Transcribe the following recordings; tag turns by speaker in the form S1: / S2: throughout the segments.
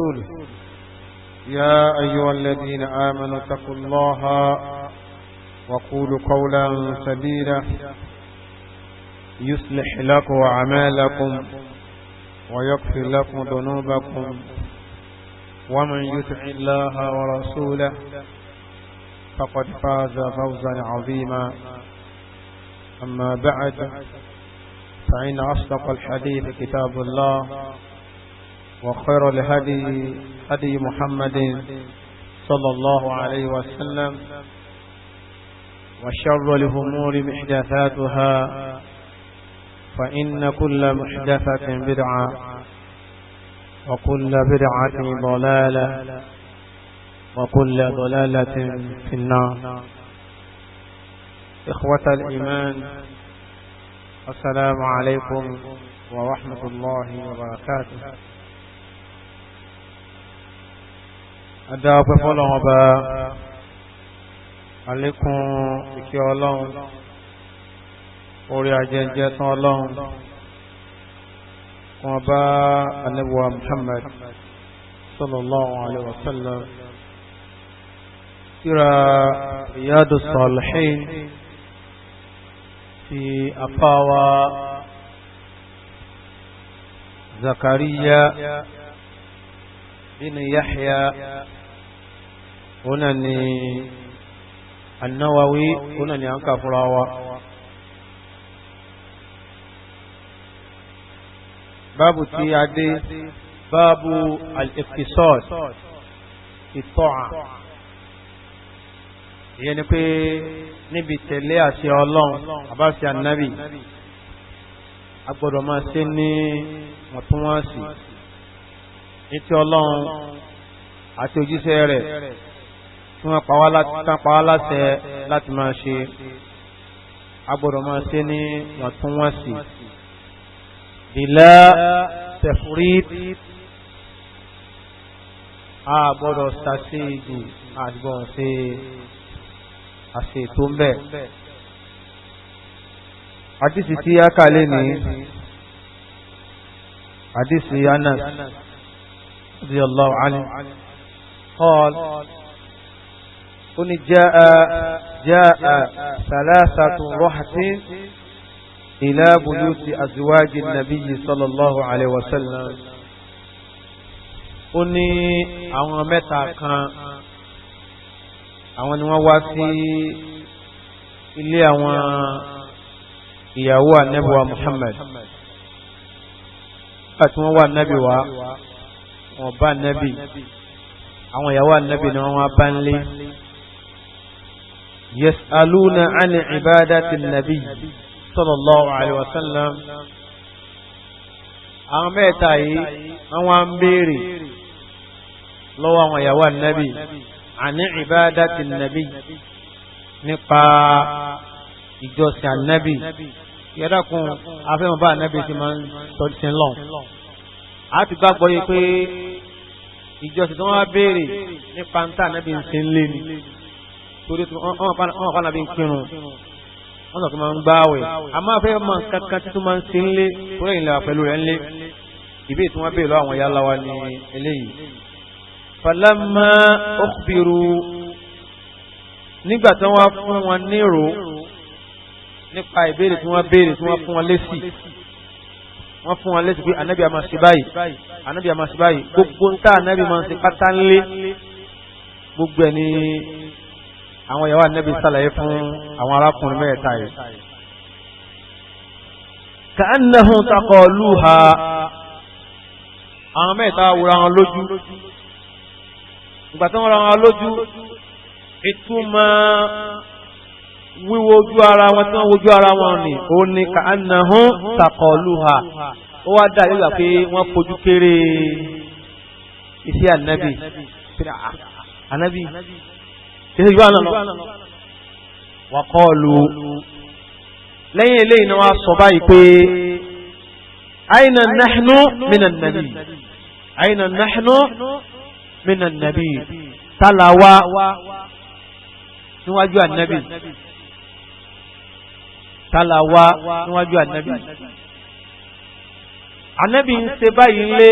S1: ورسوله يا أيها الذين آمنوا اتقوا الله وقولوا قولا سديدا يصلح لكم أعمالكم ويغفر لكم ذنوبكم ومن يطع الله ورسوله فقد فاز فوزا عظيما. أما بعد فإن أصدق الحديث كتاب الله وخير الهدي هدي محمد صلى الله عليه وسلم وشر الأمور محدثاتها فإن كل محدثة بدعة وكل بدعة ضلالة وكل ضلالة في النار. إخوة الإيمان السلام عليكم ورحمة الله وبركاته. أدعو بفضل وبا عليكم إكي الله أولي أجنجة الله وبا النبوة محمد صلى الله عليه وسلم. ترى رياض الصالحين في أفاوى زكريا بن يحيى هنا النووي هنا أنك فراوى باب تيادي باب الاقتصاد في الطاعة يعني pé níbi tẹ̀lé àṣẹ Ọlọ́run àbáṣe ànábì a gbọ́dọ̀ máa ṣe ní wọ̀ntúnwọ̀nsì ní tí Ọlọ́run àti òjíṣẹ́ rẹ̀ tí wọ́n pa wá láṣẹ láti máa ṣe a gbọ́dọ̀ máa ṣe ní wọ̀ntúnwọ̀nsì bila tafrit a gbọ́dọ̀ ṣàṣe jù àgbọ̀n ṣe àṣẹ tó ń bẹ. Hadisi tí a kà lé ní hadisi Anas radiyallahu anhu qal ó ní jaa thalathatu rahtin ila buyuti azwaji nabiyyi sallallahu alaihi wasallam. Ó ní àwọn mẹ́ta kan àwọn ni wọ́n wá sí ilé àwọn ìyàwó ànábì wa Muhammad àti wọ́n wá ànábì wa wọ́n bá ànábì àwọn ìyàwó ànábì ni wọ́n wá bá ń lé yas'aluna an ibadati nabi sallallahu alaihi wasallam. àwọn mẹ́ta yìí wọ́n wá ń béèrè lọ́wọ́ àwọn ìyàwó ànábì àní ìbádàtì nàbí nípa ìjọsìn ànábì. Yẹ́dàkùn afẹ́mọ̀ bá ànábì ti máa ń sọ́dísìn lọ́n. A ti gbàgbọ́ yìí pé ìjọsìn tó wọ́n béèrè nípa ń tà ànábì ń ṣe ń lé ni. Torí wọ́n pa ànábì ń kírun, wọ́n sọ pé máa ń gbáwẹ̀. Àmọ́ afẹ́ mọ̀ kankan títún máa ń ṣe ń lé torí ìlera pẹ̀lú rẹ̀ ń lé. Ìbéè tí wọ́n béèrè lọ́wọ́ àwọn yálà wa ní eléyìí. Falamma ukhbiru nígbà tí wọ́n fún wọn nírò nípa ìbéèrè tí wọ́n béèrè tí wọ́n fún wọn lésì pé ànábì a máa ṣe báyìí ànábì a máa ṣe báyìí gbogbo ń tá ànábì máa ń ṣe pátá ńlé gbogbo ẹ̀ ní àwọn ìyàwó ànábì sàlàyé fún àwọn arákùnrin mẹ́ta yìí. ka'annahum taqaluha àwọn mẹ́ta wúra wọn lójú ìgbà tí wọ́n ra wọn lójú ìtumọ̀ wíwo ojú ara wọn tí wọ́n wojú ara wọn ni ó ní ka'annahum taqaluha ó wá dá nígbà pé wọ́n fojú kéré iṣẹ́ ànábì ànábì ṣe yóò àná lọ wa qalu lẹ́yìn eléyìí ni wọ́n sọ báyìí pé aina nahnu minan nabi aina nahnu minan nabi talawa níwájú ànábì talawa níwájú ànábì ànábì ń ṣe báyìí lé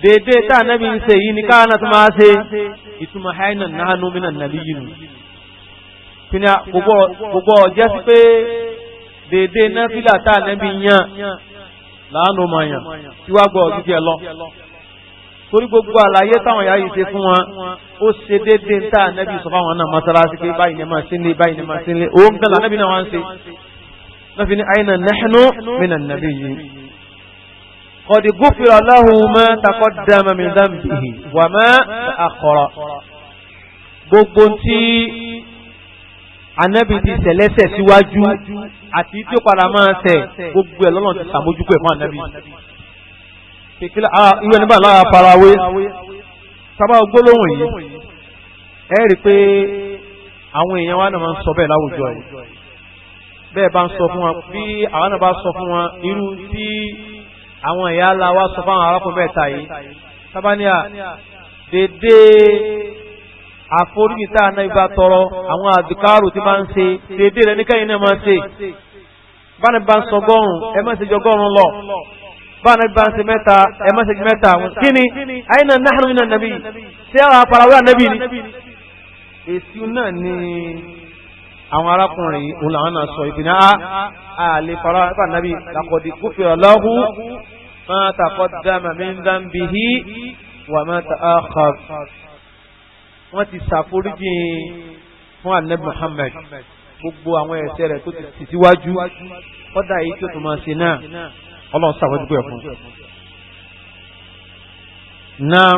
S1: dédé tá ànábì ń ṣe yìí ní káwọn náà tó máa ṣe ìtumọ̀ haina nahnu minan nabiyyin kí ni gbogbo ọjọ́ sí pé dédé náfìlà tá ànábì yàn láàánú máa yàn tí wàá gbọ́ ọ̀gídí ẹ lọ torí gbogbo àlàyé táwọn ìyá yìí ṣe fún wọn ó ṣe dédé tá ànábì sọ fáwọn náà mọ́sálásí pé báyìí ni máa ṣe ń lé báyìí ni máa ṣe ń lé òun gan lànàbì náà wá ń ṣe lọ́fi ní haina nahnu minan nabiyyin. قد غفر له ما تقدم من ذنبه وما تأخر gbogbo tí Ànábì ti ṣẹlẹ́ṣẹ̀ síwájú àti tí ó padà máa ṣẹ̀ gbogbo ẹ̀ lọ́nà ti ṣàmójúkú ẹ̀ fún Ànábì kékeré ìwé nígbà lára farawé sábà gbólóhùn yìí ẹ rí i pé àwọn èèyàn wa náà máa ń sọ bẹ́ẹ̀ láwùjọ yìí bẹ́ẹ̀ bá ń sọ fún wọn bí àwọn náà bá sọ fún wọn irú tí àwọn ìyá aláwa sọ fáwọn arákùnrin mẹ́ta yìí sábàníà dédé àforíjìta náà ibà tọrọ àwọn àdìkárò tí máa ń ṣe dédé rẹ níkẹyìn náà máa ṣe báni bá ń sọ gọrùn ẹ má ṣe jọ gọrùn lọ báni bá ń ṣe mẹ́ta ẹ má ṣe jọ mẹ́ta àwọn kí ni àyìnà nahnu minan nabi ṣé àwọn àfarawé ànábì ni èsì náà ni àwọn arákùnrin òun làwọn náà sọ ìpínlẹ̀ àlè fara ẹ̀fà nàbí laqad ghufira lahu ma taqaddama min dhanbihi wa ma ta'akhkhar. wọ́n ti ṣàforíjì fún Ànábì Muhammad gbogbo àwọn ẹ̀ṣẹ̀ rẹ̀ tó ti síwájú kọ́dà yìí tó tó máa ṣe náà ọlọ́run ṣàforíjì ẹ̀ fún. náà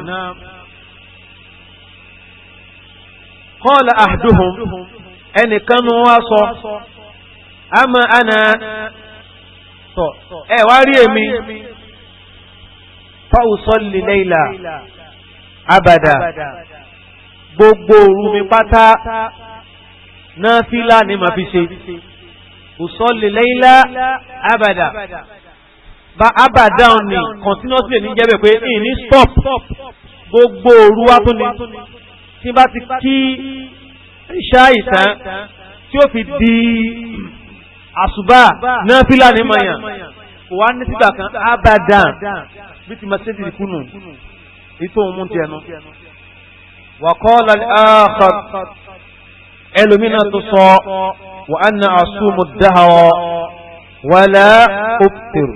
S1: qala ahduhum ẹnìkan nu wá sọ ama ana tọ ẹ wá rí èmi fa usalli layla abada gbogbo òru mi pátá náfílà ni màá fi ṣe usalli layla abada bá abada ni continuously ní jẹ́bẹ̀ pé ní stop gbogbo òru wá tó ni tí bá ti kí ṣá ìtàn tí ó fi di àṣùbà náfílà ní mayàn kò wá ní sígbà kan abadan bí ti máa ṣe ti kúnnù ètò òun mú ti ẹnu. wa qala al-akhar ẹlòmínà tó sọ wa anna asumu ad-dahra wala uftir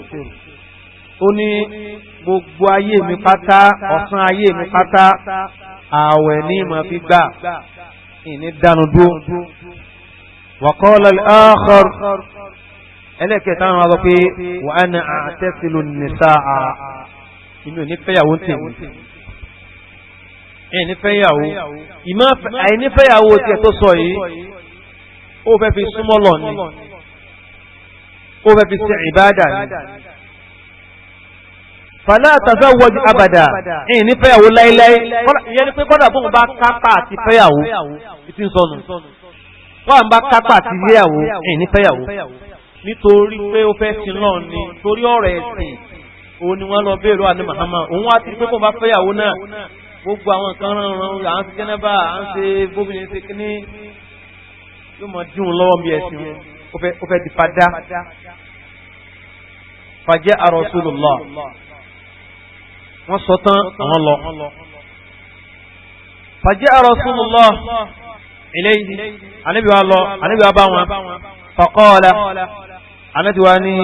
S1: ó ní gbogbo ayé mi pátá ọ̀sán ayé mi pátá ààwẹ̀ ní ma fi gbà ìní dánu dúró. wa qala al-akhar ẹlẹ́kẹ̀ẹ́ta wọn lọ pé wa ana a'tasilu an-nisaa inú nífẹ̀yàwó tèmi ẹ̀ nífẹ̀yàwó àìnífẹ̀yàwó tiẹ̀ tó sọ yìí ó fẹ́ fi súnmọ́ lọ ni ó fẹ́ fi ṣe ìbáàdà ni fàlá tazawwaj abada ẹ̀yìn ní fẹ́yàwó láíláí ìyẹn ni pé kọ́dà bóun bá kápá àti fẹ́yàwó ìtì ń sọnù wọ́n bá kápá àti yẹ́yàwó ẹ̀yìn ní fẹ́yàwó nítorí pé ó fẹ́ sin náà ni torí ọ̀rọ̀ ẹ̀sìn òun ni wọ́n lọ béèrè àní Muhammad òun wá ti pé kó bá fẹ́yàwó náà gbogbo àwọn nǹkan ránran à ń ṣe jẹ́nẹ́bà à ń ṣe bóbìnrin ṣe kíní yóò mọ dín òun lọ́wọ́ bí ẹ̀sìn wọn ó fẹ́ di padà faja'a Rasulullah wọ́n sọ tán àwọn lọ. faja'a Rasulullah ilayhi ànábì wa lọ ànábì wa bá wọn faqala ànábì wa ní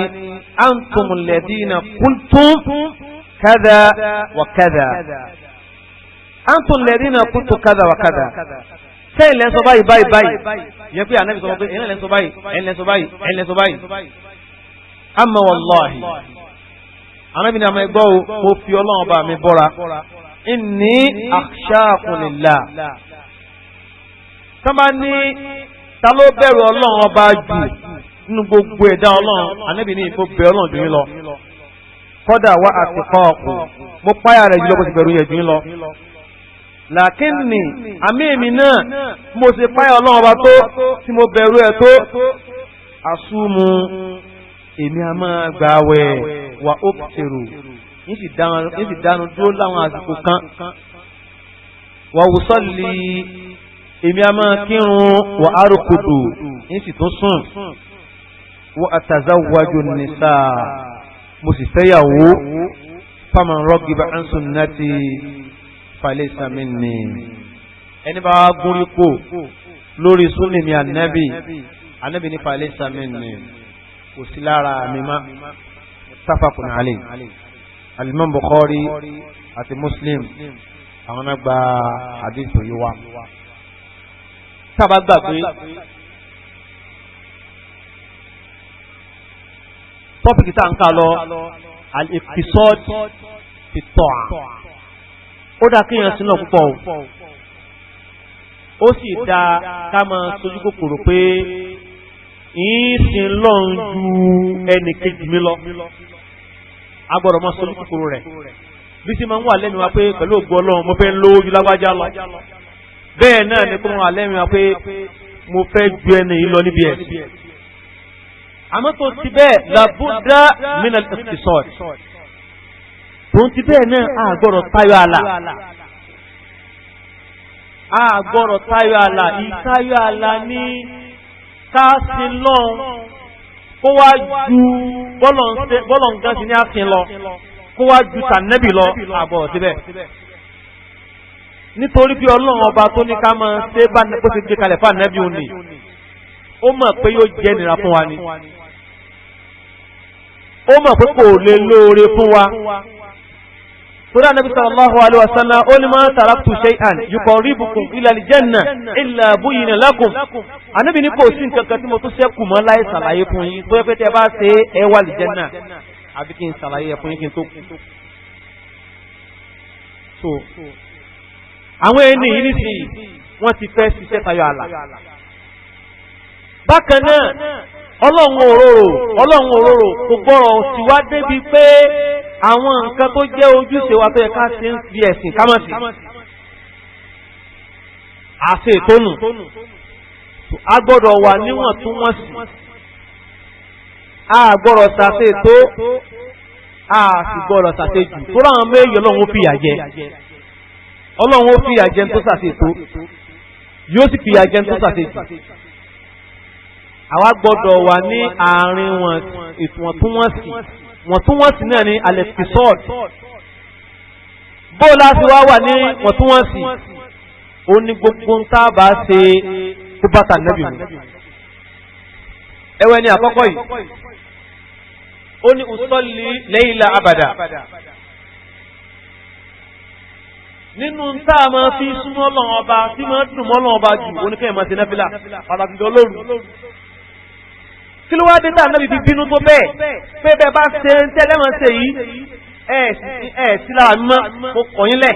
S1: antumul ladina qultum kadha wa kadha antumul ladina qultum kadha wa kadha sẹ́yìn lẹ́sọ báyìí báyìí yẹ pé ànábì sọ pé ẹ̀yìn lẹ́sọ báyìí ẹ̀yìn lẹ́sọ báyìí ẹ̀yìn lẹ́sọ báyìí amma wallahi anábìnrin àmọ́ ẹgbọ́ o mo fi ọlọ́run ọba mi bọ́ra inni akhshakum lillah sábà ní ta ló bẹ̀rù ọlọ́run ọba jù nínú gbogbo ẹ̀dá ọlọ́run anábìnrin ìfò bẹ̀rù ọlọ́run jù yín lọ kọ́dà wá atqakum mo páyà rẹ̀ jùlọ bó ti bẹ̀rù yẹn jù yín lọ làkínní àmì èmi náà mo ṣe páyà ọlọ́run ọba tó tí mo bẹ̀rù ẹ̀ tó àsúmu èmi a máa gbààwẹ̀ wà ó pèrò yìí sì dánu dúró láwọn àsìkò kan wà wùsọ́lì èmi a máa kírun wà árùkùdù yìí sì tún sùn wà àtàzáwájú nìsà mo sì fẹ́yàwó faman ragiba an sunnati falaysa minni ẹni bá gúnrí kò lórí súnni mi ànábì ànábì ní falaysa minni kò sí lára mi má muttafaqun alayhi al-Imam Bukhari àti Muslim àwọn náà gba hadith yìí wá. Tábà gbàgbé tọ́pìkì tá à ń kà lọ al-iqtisad fi ta'a ó dá kéèyàn sínú púpọ̀ ó sì dá ká máa sojú kòkòrò pé ìsìn lọ́n ju ẹnì kejì mi lọ agbọ́dọ̀ máa sojú kòkòrò rẹ̀ bí sí máa ń wà lẹ́nu wa pé pẹ̀lú ògbó Ọlọ́run mo fẹ́ lówó ju lágbájá lọ bẹ́ẹ̀ náà ni kó wọn wà lẹ́nu wa pé mo fẹ́ ju ẹni yìí lọ níbi ẹ̀sìn àmọ́ tó ti bẹ́ẹ̀ làbúdá min al-iqtisad tó ti bẹ́ẹ̀ náà àgbọ̀rọ̀ tayọ àlà àgbọ̀rọ̀ tayọ àlà ìtayọ àlà ní káàsì lọ́n kó wá ju bọ́lọ̀ nǹkan sí ní àsìn lọ kó wá ju tànẹ́bì lọ àgbọ̀rọ̀ síbẹ̀ nítorí bí Ọlọ́run ọba tó ní ká máa ṣe bá bó ti gbé kalẹ̀ fún ànẹ́bì òní ó mọ̀ pé yóò jẹ́ nira fún wa ni ó mọ̀ pé kò lè lóore fún wa torí Ànábì sallallahu alaihi wasallam ó ní ma taraktu shay'an yuqarribukum ila al-janna illa buyyina lakum Ànábì ní kò sí nǹkan kan tí mo tún ṣẹ́kù mọ́ láì ṣàlàyé fún yín tó yẹ pé tẹ́ bá ṣe ẹ wà al-janna àbí kí n ṣàlàyé fún yín kí n tó kú. so àwọn ẹni yìí nísìnyí wọ́n ti fẹ́ ṣiṣẹ́ tayọ àlà bákan náà ọlọ́run òróró kò gbọ́rọ̀ sí wá débi pé àwọn nǹkan tó jẹ́ ojúṣe wa tó yẹ ká ṣe ń fi ẹ̀sìn ká má sí àṣẹ ìtónù a gbọ́dọ̀ wà níwọ̀ntúnwọ̀nsì a gbọ́dọ̀ ṣàṣe tó a sì gbọ́dọ̀ ṣàṣe jù tó láwọn méjì ọlọ́run ó fìyà jẹ ọlọ́run ó fìyà jẹ tó ṣàṣe tó yóò sì fìyà jẹ tó ṣàṣe jù àwa gbọ́dọ̀ wà ní àárín wọn ìwọ̀ntúnwọ̀nsì náà ní al-iqtisad bó láti wá wà ní wọ̀ntúnwọ̀nsì ó ní gbogbo ń tábà ṣe tó bàtà nẹ́bì mú ẹwẹ́ ní àkọ́kọ́ yìí ó ní usalli layla abada nínú tá a máa fi súnmọ́ Ọlọ́run ọba tí máa dùn mọ́ Ọlọ́run ọba jù oníkẹ́yìn máa ṣe náfìlà pàtàkì lóru kí ló wá dé tá ànábì fi bínú tó bẹ́ẹ̀ pé bẹ́ẹ̀ bá ṣe ń tẹ́lẹ̀ máa ṣe yìí ẹ̀ sí lára mi mọ́ mo kọ̀ yín lẹ̀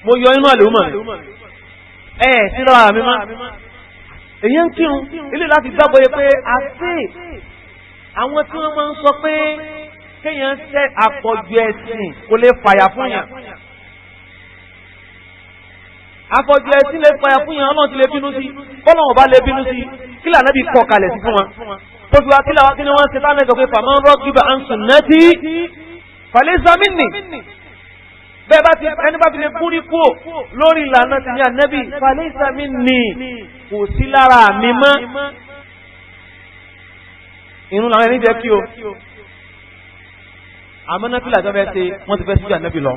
S1: mo yọ inú àlè òmà ẹ̀ sí lára mi mọ́ èyí ń kírun ilé láti gbàgbọ́ yẹ pé àti àwọn tí wọ́n máa ń sọ pé kéèyàn ṣe àpọ̀jù ẹ̀sìn kò lè fàyà fún yàn àpọ̀jù ẹ̀sìn lè fàyà fún yàn Ọlọ́run ti lè bínú sí Ọlọ́run bá lè bínú sí kí lànà bí kọ̀ kalẹ̀ sí fún wọn tó fi wá kí làwọn kí ni wọ́n ṣe táwọn ẹ̀sọ́ pé faman ragiba an sunnati falaysa minni bẹ́ẹ̀ bá ti ẹni bá fi lè kúrí kú lórí ìlànà ti ní ànábì falaysa minni kò sí lára mi mọ́ irun làwọn ẹni jẹ́ kí o àmọ́ náà fílà tó fẹ́ ṣe wọ́n ti fẹ́ síjú ànábì lọ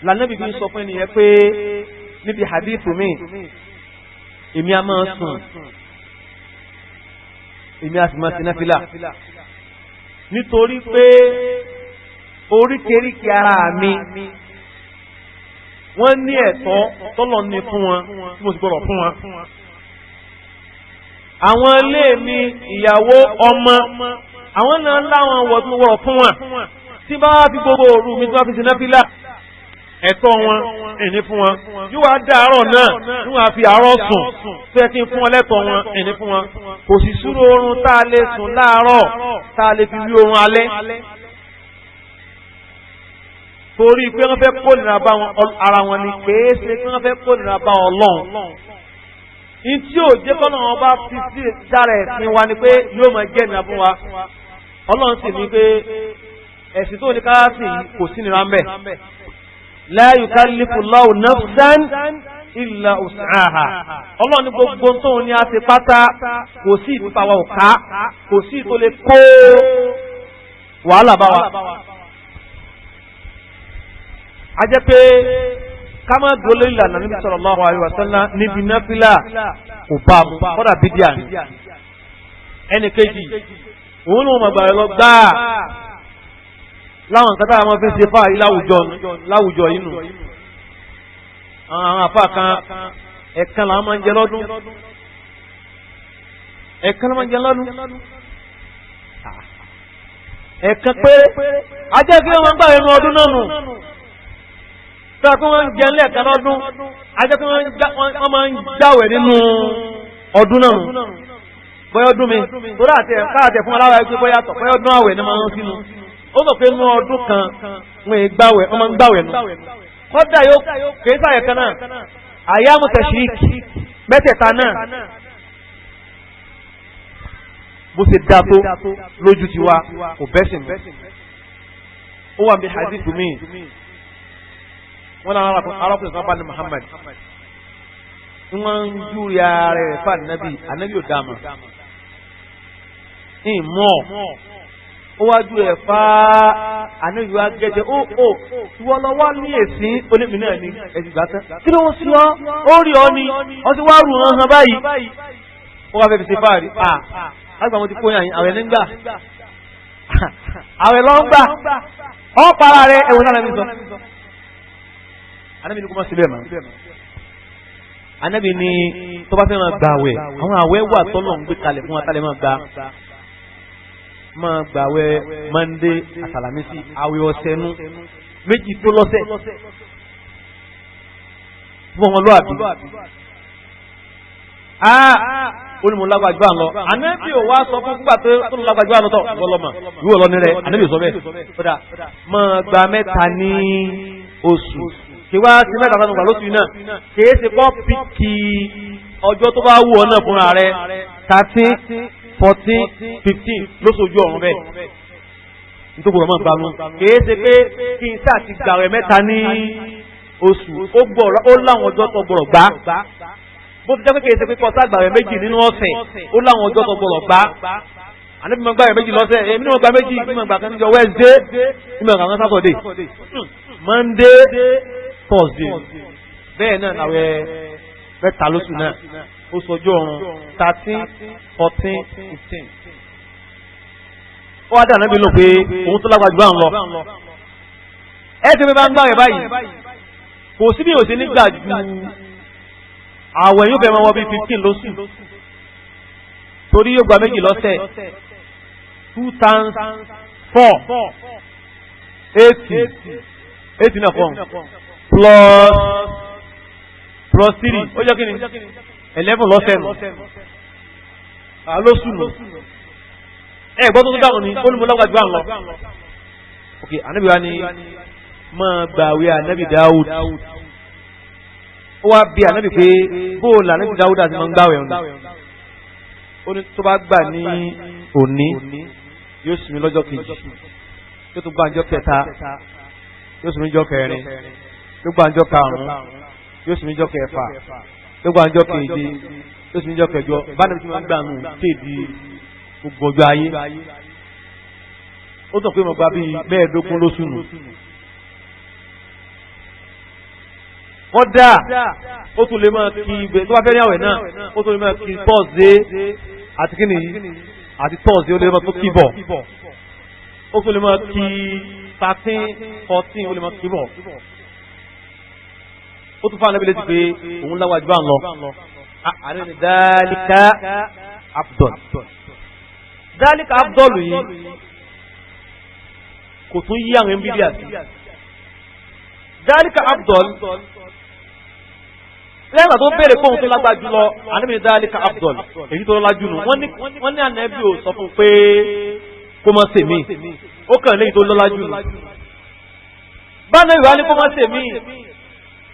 S1: lànàbì fi ń sọ fún ẹnìyẹn pé níbi hadith mi èmi a máa sùn èmi a sì máa ṣe náfìlà nítorí pé oríkèéríkèé ara mi wọ́n ní ẹ̀tọ́ tọ́lọ̀ ní fún wọn tí mo sì gbọ́dọ̀ fún wọn. àwọn ilé mi ìyàwó ọmọ àwọn náà láwọn wọ̀ tí mo gbọ́dọ̀ fún wọn tí bá wá fi gbogbo òru mi tí wọ́n fi ṣe náfìlà ẹ̀tọ́ wọn ẹni fún wọn yóò wá dá àárọ̀ náà níwọ̀n àfi àárọ̀ sùn tó yẹ kí n fún wọn lẹ́tọ̀ wọn ẹni fún wọn kò sì súrò oorun tá a lè sùn láàárọ̀ tá a lè fi rí oorun alẹ́ torí pé wọ́n fẹ́ kó nira bá ara wọn ni kèé ṣe pé wọ́n fẹ́ kó nira bá Ọlọ́run ní tí ò jẹ́ kọ́nà wọn bá fi sí dára ẹ̀sìn wa ni pé yóò máa jẹ́ nira fún wa Ọlọ́run sì ní pé ẹ̀sìn tó ní káyàsì kò sí nira ń bẹ̀. La yukallifu Allahu nafsan illa wus'aha. Ọlọ́run ní gbogbo tó ní a ti pátá kò sí ìtúpàwà òká kò sí tó lè kó wàhálà bá wa a jẹ́ pé ká má dúró lórí ìlànà Nabi sallallahu alaihi wasallam níbi náfìlà kò bá mu kọ́dà bídíà ni. ẹnì kejì òun ló mọ̀ gbà lọ gbáà láwọn nǹkan tá a máa fi ṣe fáàrí láwùjọ yìí nù. àwọn àfa kan ẹ̀kan làwọn máa ń jẹ lọ́dún ẹ̀kan làwọn máa ń jẹ lọ́dún ẹ̀kan péré ajẹ́ kí wọ́n máa ń gbà ẹnu ọdún náà nù tó a kó wọ́n ń jẹ lẹ́ẹ̀kan lọ́dún ajẹ́ kí wọ́n máa ń gbàwẹ̀ nínú ọdún náà nù bóyá ọdún mi torí káàtẹ̀ fún aláwa ẹgbẹ́ bóyá tọ̀ bóyá ọdún àwẹ̀ ni máa ń sínú ó sọ pé inú ọdún kan wọ́n ń gbàwẹ̀ wọ́n máa ń gbàwẹ̀ nù kọ́dà yóò kèé sáyẹ̀ kan náà àyàmù tẹ̀síríkì mẹ́tẹ̀ẹ̀ta náà bó ṣe dá tó lójú ti wá kò bẹ́sìn ó wà bí hadith mi wọ́n náà arákùnrin kan bá ní Muhammad wọ́n ń júri ara rẹ̀ fún ànábì ò dáama ìmọ̀ ó wájú ẹ̀ fá ànábì wa gẹ́gẹ́ ìwọ lọ wá ní èsì onímì náà ní ẹ̀sìn ìgbà tán kí ló ń sí ọ ó rí ọ ní ọ ti wá rù hàn báyìí ó wá fẹ́ fi ṣe fáàrí àgbà mo ti kó yàn àwẹ̀ nígbà àwẹ̀ lọ ń gbà ọ para rẹ ẹ̀wọ̀n náà lẹ́nu sọ ànábì ní kó má síbẹ̀ mọ́ ànábì ní tó bá fẹ́ máa gba àwẹ̀ àwọn àwẹ̀ wà tọ́lọ̀ ń gbé kalẹ̀ fún wa tálẹ̀ máa gba àwẹ̀ Monday àtàlàmísì àwẹ̀ ọ̀sẹ̀ nú méjì tó lọ́sẹ̀ fún ọmọ lóàbí olùmọ̀lágbàjúwà lọ ànábì ò wá sọ fún gbà tó lágbàjúwà lọ́tọ̀ wọlọ́mà ìwọ lọ nílẹ̀ ànábì sọ bẹ́ẹ̀ kódà máa gba mẹ́ta ní oṣù kí wá sí mẹ́ta tánú gbà lóṣù náà kìí ṣe kọ́ pìkì ọjọ́ tó bá wù ọ náà fúnra rẹ̀ 13 14 15 lóṣoojú ọ̀run bẹ́ẹ̀ nítorí ọmọ ìgbàlú kìí ṣe pé kí n sáà ti gbà rẹ̀ mẹ́ta ní oṣù ó láwọn ọjọ́ tó gbọ́dọ̀ gbà bó ti jẹ́ pé kìí ṣe pé kọ́sá gbà rẹ̀ méjì nínú ọ̀sẹ̀ ó láwọn ọjọ́ tó gbọ́dọ̀ gbà àní bí mo gbà rẹ̀ méjì lọ́sẹ̀ èmi ní mo gbà méjì bí mo gbà kan níjọ́ Wednesday bí mo gbà kan Saturday Monday Thursday bẹ́ẹ̀ náà làwẹ̀ mẹ́ta lóṣù náà ó sọjú ọ̀run 13 14 15 ó wá dà náà bí lò pé òun tó lágbàjú bá ń lọ ẹ ti fi bá ń gbà rẹ̀ báyìí kò sí bí o ṣe nígbà ju àwẹ̀ yóò fẹ́ máa wọ bí 15 lóṣù torí yóò gba méjì lọ́sẹ̀ 2 times 4 80 náà fọ́n plus 3 ó jẹ́ kí ni 11 lọ́sẹ̀ nù lóṣù nù gbọ́ tó dáhùn ní olùmọ̀lọ́gbàjú à ń lọ ok ànábì wa ni máa gbàwé ànábì Dáúd ó wá bí ànábì pé bóòlù ànábì Dáúd àti máa ń gbàwé ọ̀nà ó ní tó bá gbà ní òní yóò sinmi lọ́jọ́ kejì yóò tún gbà ọjọ́ kẹta yóò sinmi ọjọ́ kẹrin yóò gbà ọjọ́ karùn-ún yóò sinmi ọjọ́ kẹfà yóò gbà ọjọ́ keje yóò sinmi ọjọ́ kẹjọ bá nàbí tí wọ́n gbà nù kéèdì gbogbo ọjọ́ ayé ó tàn pé mo gba bíi mẹ́ẹ̀ẹ́dógún lóṣù nù. wọ́n dá ó tún lè máa kí ibẹ̀ tó bá fẹ́ ní àwẹ̀ náà ó tún lè máa kí Thursday àti kí nìyí àti Thursday ó lè máa tó kí bọ̀ ó tún lè máa kí 13 14 ó lè máa kí bọ̀ ó tún fún àlẹ́ bí létí pé òun láwàjú bá ń lọ àárín ní dálíkà afdol dálíkà afdol yìí kò tún yí àwọn ẹbí àti dálíkà afdol lẹ́yìn tó bèèrè kóhun tó lágbá jùlọ àníbi dálíkà afdol èyí tó lájú nù wọ́n ní ànábì ò sọ fún pé kó má ṣe mí ó kàn léyìí tó lọ́lájú nù bá náà ìwà ní kó má ṣe mí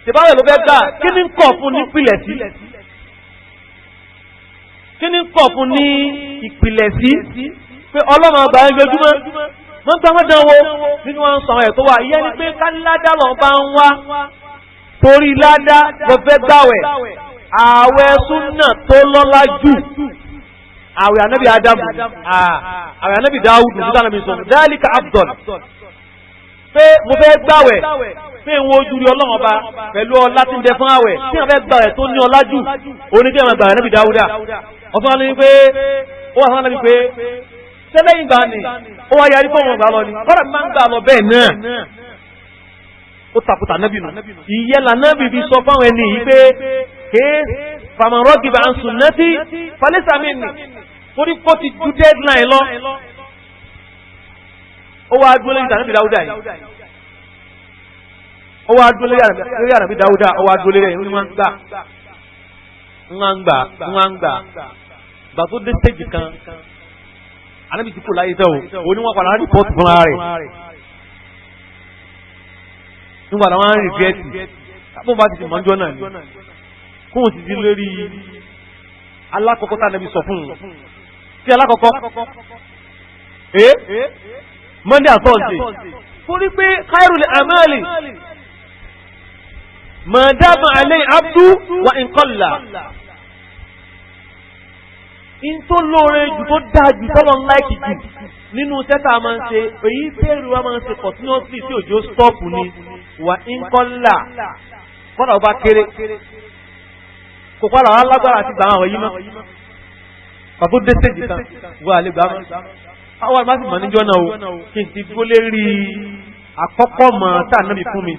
S1: tìbáwẹ̀ ló fẹ́ gbà kí ní kọ̀ fún ní ìpìlẹ̀ sí kí ní kọ̀ fún ní ìpìlẹ̀ sí pé ọlọ́mọ ọgbà ń gbẹjúmọ́ wọ́n gbà wọ́n dánwó nínú wọn sọ ẹ̀ tó wà ìyẹn ni pé ká ládá lọ bá ń wá torí ládá lọ fẹ́ gbàwẹ̀ ààwẹ̀ súnà tó lọ́lá jù ààwẹ̀ ànábì Ádámù ààwẹ̀ ànábì Dáúdù nígbà náà mi sọ dálíkà afdol pé mo fẹ́ gbàwẹ̀ pé ń wo ojú rí ọlọ́run ọba pẹ̀lú ọlá tí ń bẹ fún àwẹ̀ tí wọ́n fẹ́ gbàwẹ̀ tó ní ọlá jù oníkẹ́ wọn gbàwẹ̀ Ànábì Dáúdà ọ̀tún wọn ni pé ó wà fún Ànábì pé tẹ́lẹ̀ ìgbà ni ó wá yarí fún ọmọ ìgbà lọ ni kọ́dà máa ń gbà lọ bẹ́ẹ̀ náà ó takùtà nábì nù ìyẹn là nábì fi sọ fáwọn ẹni yìí pé kéé faman ragiba an sunnati falaysa minni torí kó ti ju deadline lọ ó wá dúró lórí Ànábì Dáúdà yìí ó wá dúró lórí Ànábì Dáúdà ó wá dúró lórí ẹ̀yìn ní wọ́n ń gbà gbà tó dé stage kan Ànábì tí kò láyé tẹ́ o oníwọ̀n padà rìpọ́tù fún ara rẹ̀ nígbà àwọn arìn rìgẹ́tì kápọ̀ bá ti fi mọ́jọ́ náà ni kóhùn sì ti lórí alákọ̀ọ́kọ́ tá Ànábì sọ fún un kí alákọ̀ọ́kọ́ Monday and Thursday torí pé khairul amali ma dama alayhi abdu wa in qalla in tó lóore jù tó dáa jù tọ́lọ́ láìkì jù nínú sẹ́tà máa ń ṣe èyí tẹ́rù wa máa ń ṣe continuously tí òjò stop ni wà ń kọ́là kọ́là ọba kéré kò padà wá lágbára àti gbà àwọn yìí mọ́ pàtó dé stage kan wà lè gbà mọ́ àwọn àmà sì mọ̀ níjọ́ náà o kí n ti gbólé rí àkọ́kọ́ mọ̀ tá à nábì fún mi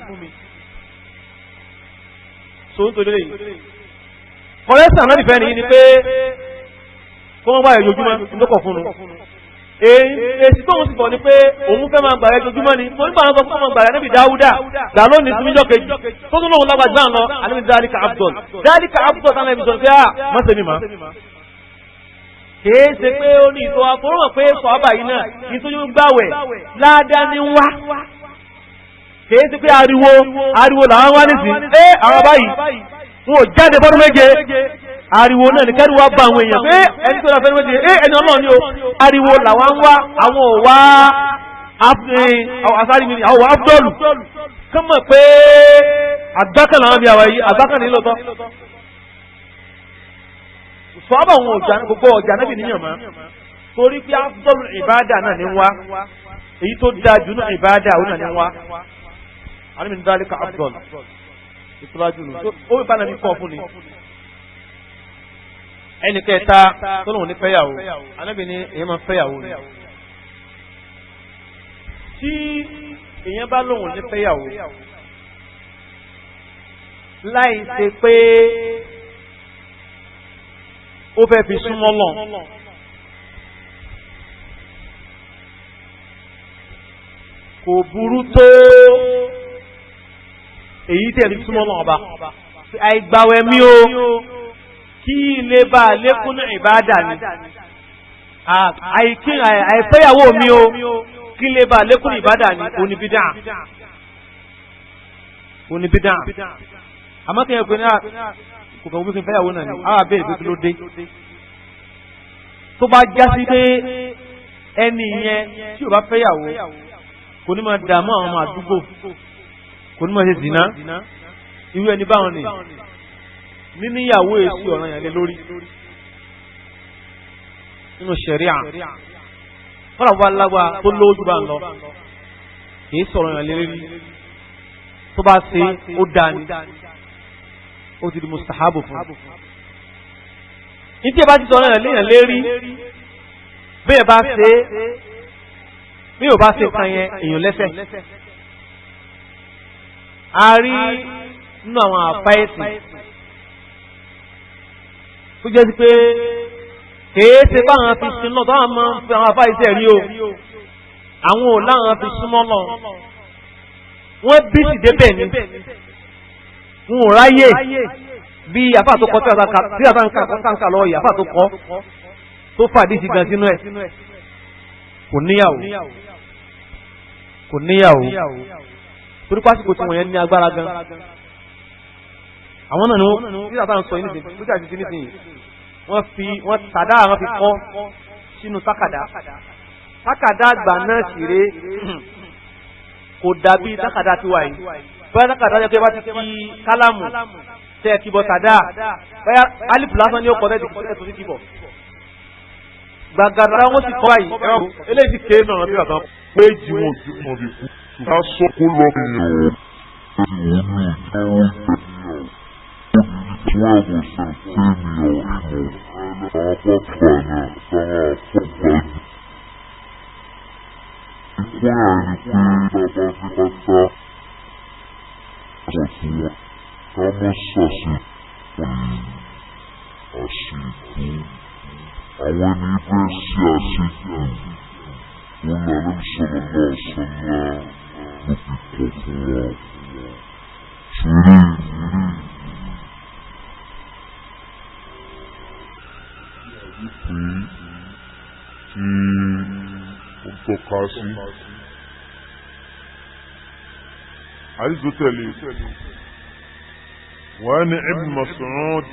S1: so ń torí lẹ́yìn kọ́lẹ́sì ànábì fẹ́ nìyí ni pé kó wọ́n bá ẹ̀ lójúmọ́ lókọ̀ fún un èsì tóun sì bọ̀ ni pé òun fẹ́ máa gbàrẹ́ lójúmọ́ ni torí bá wọn sọ fún ọmọ gbàrẹ́ Ànábì Dáúdà gbà lónìí súnmíjọ́ kejì tó tún lóun lágbàá gbà lọ Ànábì dálíkà Abdul tánà ibi sọ pé mọ́sẹ̀ mi mọ́ kìí ṣe pé ó ní ìtọ́ àfọwọ́mọ̀ pé sọ àbà yìí náà nítorí ó gbàwẹ̀ ládàá ní wá kìí ṣe pé ariwo làwọn wá nísìn àwọn báyìí wọn ò jáde fọ́dún méje ariwo náà ní kẹ́rù wá bá àwọn èèyàn pé ẹni tó lọ́fẹ́ méje ẹni ọlọ́run ni o ariwo làwọn ń wá àwọn ò wá àwọn Abdul kọ́mọ̀ pé àgbákan làwọn bí àwọn yìí àgbákan ní lọ́tọ́ sọ́ọ́bà wọn gbogbo ọjà náà bì níyàn mọ́ torí pé Abdul ìbáàdà náà ní wá èyí tó dáa jù náà ìbáàdà òun náà ní wá àníbi ní dálíkà Abdul ìtúrájú nù ó wípé àná ní kọ́ fún ni ẹnì kẹta tó lóun ní fẹ́yàwó Ànábì ní èyàn máa fẹ́yàwó ni tí èyàn bá lóun ní fẹ́yàwó láì ṣe pé ó fẹ́ fi súnmọ́ lọ kò burú tó èyí tẹ̀ fi súnmọ́ lọ ọba àìgbàwẹ̀ mi o kí ilé bá lékún ní ìbádà ni àìfẹ́yàwó mi o kí ilé bá lékún ní ìbádà ni oníbídà àmọ́ kí ẹ pé ní kò kàn wípé fẹ́yàwó náà ni àwọn abẹ́rẹ́ pé kí ló dé tó bá já sí pé ẹni yẹn tí ò bá fẹ́yàwó kò ní máa dààmú àwọn ọmọ àdúgbò kò ní máa ṣe zìnà irú ẹni báwọn ni níníyàwó èsì ọ̀ràn yẹn lé lórí nínú ṣẹ̀ríà fọ́nà bá lágbá tó lójú bá ń lọ kìí sọ̀rọ̀ yẹn lé lórí tó bá ṣe ó dání ó ti di mustahabu fún ní tí ẹ bá ti sọ̀rọ̀ yẹn léyàn lérí bí ẹ bá ṣe bí ò bá ṣe kan yẹn èèyàn lẹ́sẹ̀ a rí nínú àwọn àfáìsì tó jẹ́ sí pé kèé ṣe báwọn fi sin náà táwọn máa ń fi àwọn àfáìsì rí o àwọn ò láwọn fi súnmọ́ náà wọ́n bí sì débẹ̀ ni wọn ò ráyè bí àfáà tó kọ́ tí àtàǹkà lọ yìí àfáà tó kọ́ tó fàdí sí gan sínú ẹ̀ kò níyàwó torí pásìkò tí wọ́n yẹn ní agbára gan àwọn náà ní ìsàtà ń sọ yìí nìsín tó jáde sí nìsín wọ́n tàdá àwọn fi kọ́ sínú tákàdá àgbà náà sì ré kò dàbí tákàdá tí wà yìí bóyá tákàdá jẹ́ pé bá ti kí kálámù tẹ́ kíbọ̀ tàdá bóyá alifu lásán ní ó kọ́ tẹ́tù sí kíbọ̀ gbàgàdà wọn sì kọ́ báyìí eléyìí ti ké náà bí bàbá
S2: péjì wọn ò fi kú ká sọ kó lọ yàn ó ní ìtọ́wọ́ ìtẹ̀yàwó 12 centennial àpapàna sára àpapàjù. Ìpín àrí pé bàbá fi pátá ọ̀tún wọn ká mọ́ ṣàṣìkò àṣìkò àwọn ẹni fẹ́ ṣe àṣìkò wọn lànà ìṣọ̀rọ̀ náà sọ́nà ló fi kọ̀ fún wọn. Ṣeré tí ó tọ́ka sí àdìsó tẹ̀lé وعن ابن مسعود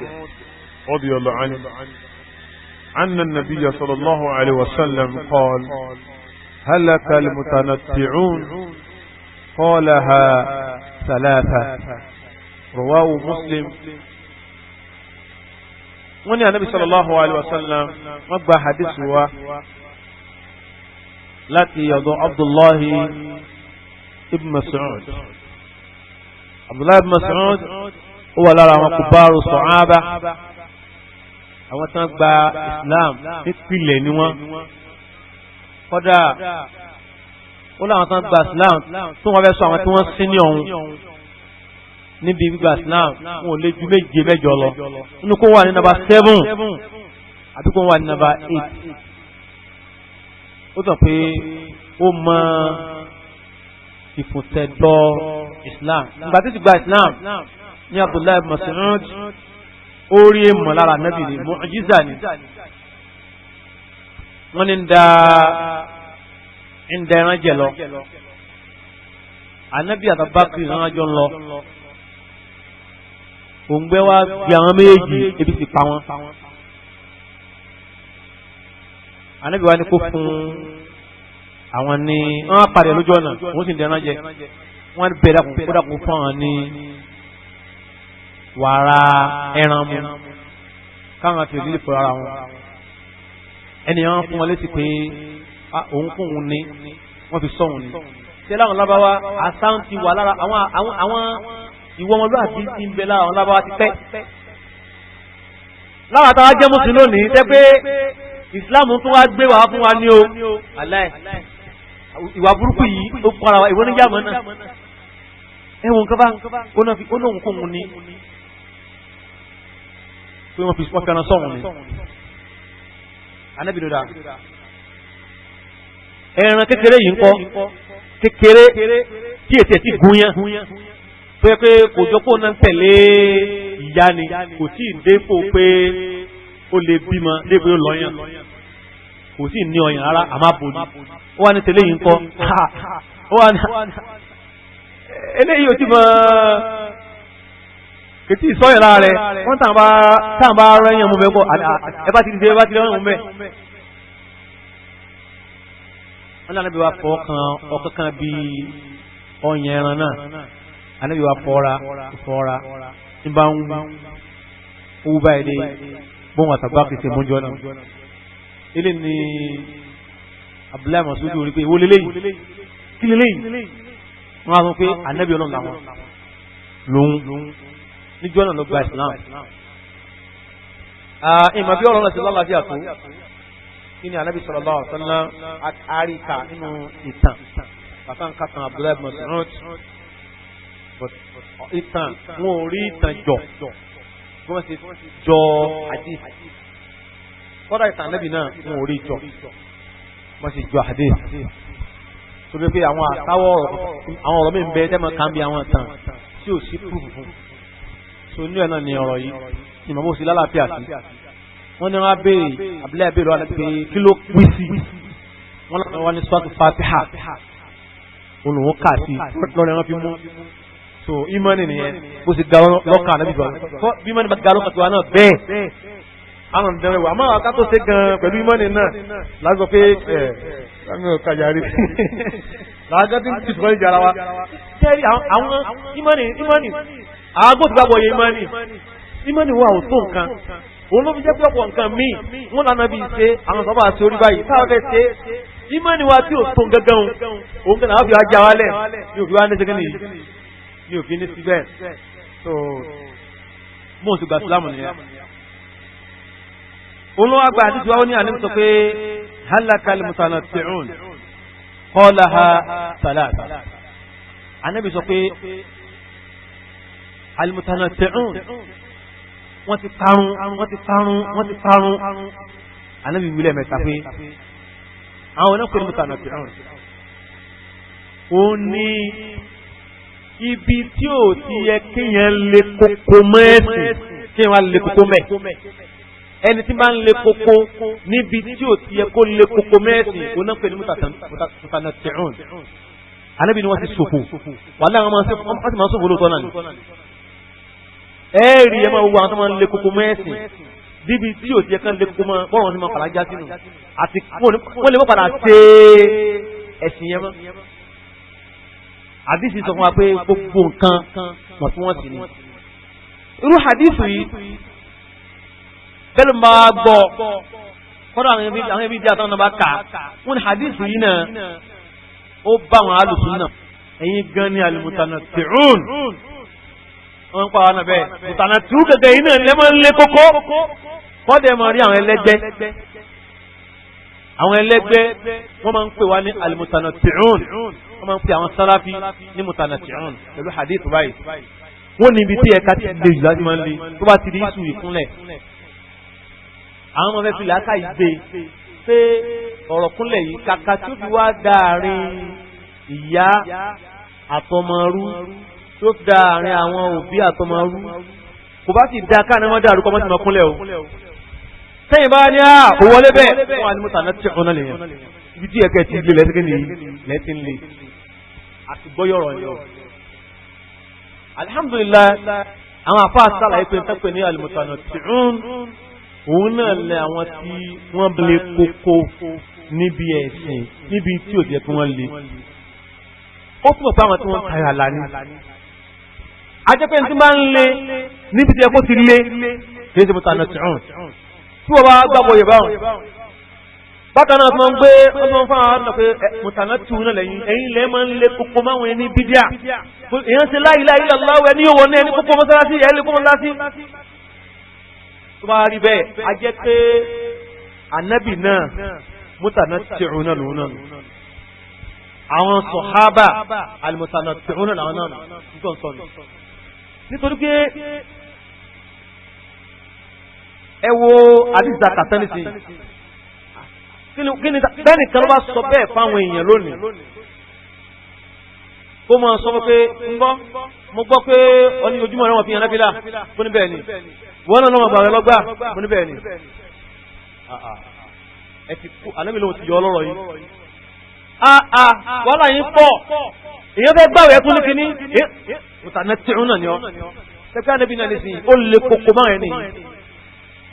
S2: رضي الله عنه أن النبي صلى الله عليه وسلم قال هلك المتنطعون قالها 3 رواه مسلم. wọ́n ní ànábì sallallahu alaihi wasallam wọ́n gba hadith wa láti ọ̀dọ̀ Abdullahi ibn Mas'ud. Abdullahi ibn Mas'ud ó wà lára àwọn kubaru sọ̀hábà àwọn tán gba Islam nípìnlẹ̀ ni wọ́n kọ́dà ó láwọn tán gba Islam tó wọ́n fẹ́ sọ àwọn tí wọ́n sí ní ọ̀hún níbi gbígba Islam wọn ò lè ju 7 lọ nínú kó wà ní nàbà 7 àbí kó wà ní nàbà 8. ó sọ pé ó mọ ìfòtẹ́dọ́ Islam nígbà tí ti gba Islam ní Abdullahi ibn Mas'ud ó rí èèmọ̀ lára nábì ní mu'jiza ni wọ́n ní ń da ẹran jẹ lọ ànábì àtàbákì ìrànjọ ń lọ òǹgbẹ́ wá gbé àwọn méjì ebi ti pa wọn. Ànábì wa ní kó fún àwọn ní wọ́n pàdé lójú ọ̀nà wọ́n sì ń dẹran jẹ wọ́n bẹ̀rẹ̀ kódàkùn fún àwọn ní wàrà ẹran mu káwọn àti ìdílé fọ ara wọn. ẹnìyàn fún wọn létí pé òun kún òun ní wọ́n fi sọ òun ní. ṣé láwọn lábáwá àsáhùn ti wà lára àwọn ìwọ ọmọlúwàbí ti ń bẹ lára àwọn lábáwá ti pẹ́. láwọn àtàwọn jẹ́ mùsùlùmí lónìí tẹ́ pé ìsìláàmù tún wá gbé wàá fún wa ní o aláì ìwà burúkú yìí ó kọ́ra wa ìwọ níjà mọ́ náà ẹ̀wọ̀n kan bá ó lóun kó òun ní pé wọ́n fi fẹ́ràn sọ́hun ni anábì lóda ẹran kékeré yìí ń kọ́ kékeré tí ètè ti gún yán pé kò jọ́pọ̀ náà tẹ̀lé ìyá ni kò tí ì dépò pé ó lè bímọ dépò lọ́yàn kò tí ì ní ọyàn rárá àmàbòlì ó wà ní tẹ̀lé yìí ń kọ́ ó wà ní eléyìí ò tí mọ kìtì ìsọyìn lára rẹ wọn tàn bá rẹyìn mú bẹ kọ ẹ bá ti di ẹ bá ti rẹyìn mú bẹ. wọn náà níbi wa fọ ọkàn kan bí ọyàn ẹran náà àníbi wa fọra ní bá ń wú báyìí dé bóun àtàgbà kìí ṣe mújọ náà. ilé ni Abdullahi Masudu rí pé ìwọ lélẹyìn kí lélẹyìn wọn á sọ pé ànábì Ọlọ́run làwọn lòun níjọ́ náà ló gba Islam. ìmọ̀ bí ọ̀rọ̀ náà ti lọ́la bí àtó kí ni ànábì sallallahu alaihi wasallam àríkà nínú ìtàn bàtà ń kàtàn Abdullahi ibn Mas'ud ìtàn wọn ò rí ìtàn jọ bí wọ́n ti jọ hadith kọ́dà ìtàn ànábì náà wọn ò rí jọ wọ́n ti jọ hadith tó bí pé àwọn àtàwọ̀ àwọn ọ̀rọ̀ mi ń bẹ tẹ́mọ̀ kan bí àwọn ìtàn tí ò sí proof fún so inú ẹ̀ náà ni ọ̀rọ̀ yìí ìmọ̀ bó sí lálàáfíà sí wọ́n ní wọ́n á béèrè abúlé béèrè wọn pé kí ló pín sí wọ́n lọ́wọ́ wọn ní sọ́ọ̀tù Fatiha olùwọ́n kà sí lọ́rọ̀ wọn fi mú so ìmọ̀ni nìyẹn bó sì ga lọ́kàn ànábì jọ bí ìmọ̀ni bá ga lọ́kàn tiwa náà bẹ́ẹ̀ àwọn ọ̀dẹ́rẹ́ wà máa ká tó ṣe gan pẹ̀lú ìmọ̀ni náà lágbọ́ pé láwọn kàjàrí láàgọ́ tí ń tìtù wọ́n ìjà ara wa tẹ́rí àwọn ìmọ̀ni àgọ́ tó gbàgbọ́ yẹ ìmọ̀ni wà ò tó nǹkan òun ló fi jẹ́ pọ̀pọ̀ nǹkan míì wọ́n lànà bí ṣe àwọn sọ́bà àti orí báyìí táwọn fẹ́ ṣe ìmánì wa tí ò tó gángan òun kan náà fi wá já wálẹ̀ ní òfin wá ní sẹ́kẹ́ndì yìí ní òfin ní síbẹ̀ so mo sì gba ìsìlámù nìyẹn. olówó àgbà àti ìjọba ní àná sọ pé halakal mutanatti'un qalaha salasa Ànábì sọ pé al-mutanatti'un wọ́n ti parun Ànábì wílẹ̀ mẹ́ta pé àwọn onípẹ̀lú mutanatti'un ó ní ibi tí ò ti yẹ kéèyàn lè kókó mẹ́sìn kéèyàn wá lè kókó mẹ́ ẹni tí máa ń lè kókó níbi tí ò ti yẹ kó lè kókó mẹ́sìn onípẹ̀lú mutanatti'un Ànábì ni wọ́n ti ṣòfò wàhálà wọn máa ń ṣòfò lóòótọ́ náà ni ẹ̀ẹ́rì ẹ̀ máa wo àwọn tó máa ń lè kókó mẹ́sìn bíbi tí ò ti yẹ kán lè kókó mọ́ bọ́ọ̀rọ̀ wọn ti máa padà já sínú àti wọ́n lè má padà ṣe ẹ̀sìn yẹn mọ́ hadisi sọ fún wa pé gbogbo nǹkan wọ́n tí wọ́n sì ní irú hadisi yìí bẹ́ẹ̀ máa gbọ́ kọ́dọ̀ àwọn ẹbí díẹ̀ àtàwọn náà bá kà wọ́n ní hadisi yìí náà ó bá àwọn alùsùn náà ẹ̀yin gan ni al-mutanatti'un wọ́n ń pa àwọn abẹ́ mutanatti'un gẹ́gẹ́ yìí náà lẹ́mọ̀ ń lé kókó kọ́dẹ̀ máa rí àwọn ẹlẹ́gbẹ́ wọ́n máa ń pè wá ní al-mutanatti'un wọ́n máa ń pè àwọn sáláfí ní mutanatti'un pẹ̀lú hadith báyìí wọ́n ní ibi tí ẹ̀ka ti lè jù láti máa ń lé tó bá ti rí ìsù ìkúnlẹ̀ àwọn ọmọ fẹ́ fi làákà yìí gbé pé ọ̀rọ̀ kúnlẹ̀ yìí kàkà tí ó fi wá dáàrin ìyá àtọmọrú tí ó fi dáàrin àwọn òbí àtọmọrú kò bá sì dá káà ní wọ́n dàrú kọ́ mọ́ sí máa kúnlẹ̀ o sẹ́yìn bá ní kò wọlé bẹ́ẹ̀ wọ́n wà ní mutanatti'un náà lèyàn ibi tí ẹ̀kẹ́ ti lé lẹ́sìn nìyí lẹ́sìn lè àti gbọ́yọ̀rọ̀ yọ. alhamdulillah àwọn afá sàlàyé pé nǹkan pè ní al-mutanatti'un òun náà lẹ àwọn tí wọ́n lè kókó níbi ẹ̀sìn níbi tí ò jẹ́ kí wọ́n lè ó túnbọ̀ pé àwọn tí wọ́n tayọ àlà ni ajẹ́pẹ́ tí máa ń lé níbi tí ẹ kó ti lé kì í ṣe mutanatti'un tí wọ́n bá gbàgbọ́ yẹ̀ báwọn bákan náà tí wọ́n ń gbé ọdún fún àwọn ọ̀nà pé mutanatti'un náà lẹ́yìn ẹ̀yìn lẹ́ máa ń lé kókó máwọn ẹni bídíà èèyàn ṣe la ilaha illallah ẹni yóò wọ ní ẹni kókó mọ́sálásí ẹ̀ lé kókó mọ́sálásí tó bá rí bẹ́ẹ̀ a jẹ́ pé ànábì náà mutanatti'un náà lòun náà àwọn sọ̀hábà al-mutanatti'un náà làwọn náà nítorí sọ̀nù nítorí pé ẹ wo àdìsá kàtánìsì kí ni bẹ́ẹ̀ni kan ló bá sọ bẹ́ẹ̀ fáwọn èèyàn lónìí ó máa sọ pé mo gbọ́ pé ọ ní ojúmọ́ rẹ̀ wọ́n fi hàn nábìlà fún níbẹ̀ ni wọ́n náà lọ́wọ́ bàrẹ̀ lọ́gbà fún níbẹ̀ ni ẹ ti kú ànábì lóhun ti yọ ọlọ́rọ̀ yìí wàhálà yìí pọ̀ èèyàn fẹ́ gbàwé ẹkún ní kíní mutanatti'un náà ni ọ́ ṣẹ́fẹ́ ànábì náà nìsín ó lè kókó máa ẹ̀ nìyí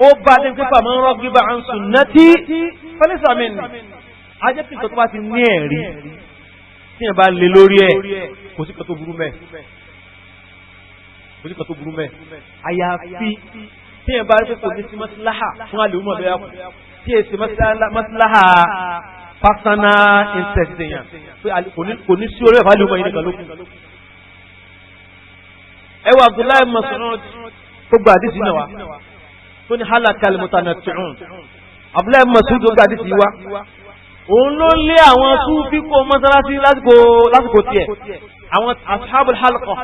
S2: ó bá dé pípa man ragiba an sunnati falaysa minni ajẹ́ tí nǹkan tó bá ti ní ẹ̀rí tí yẹn bá lè lórí ẹ̀ kò sí kan tó burú mẹ́ àyàfi tí yẹn bá rí pé kò ní sí maslaha fún àlè ọmọ ọ̀dọ́ yàkùn tí yẹn sì maslaha personal interest yẹn pé kò ní sí orí ẹ̀fà àlè ọmọ yìí nìkan lókun. ẹ wọ Abdullahi Mas'ud tó gba àdìsí náà wá tó ní halakal mutanatti'un Abdullahi Mas'ud tó gba àdìsí wá òun ló lé àwọn Súfí kó mọ́sálásí lásìkò tiẹ̀ àwọn ashabul halqa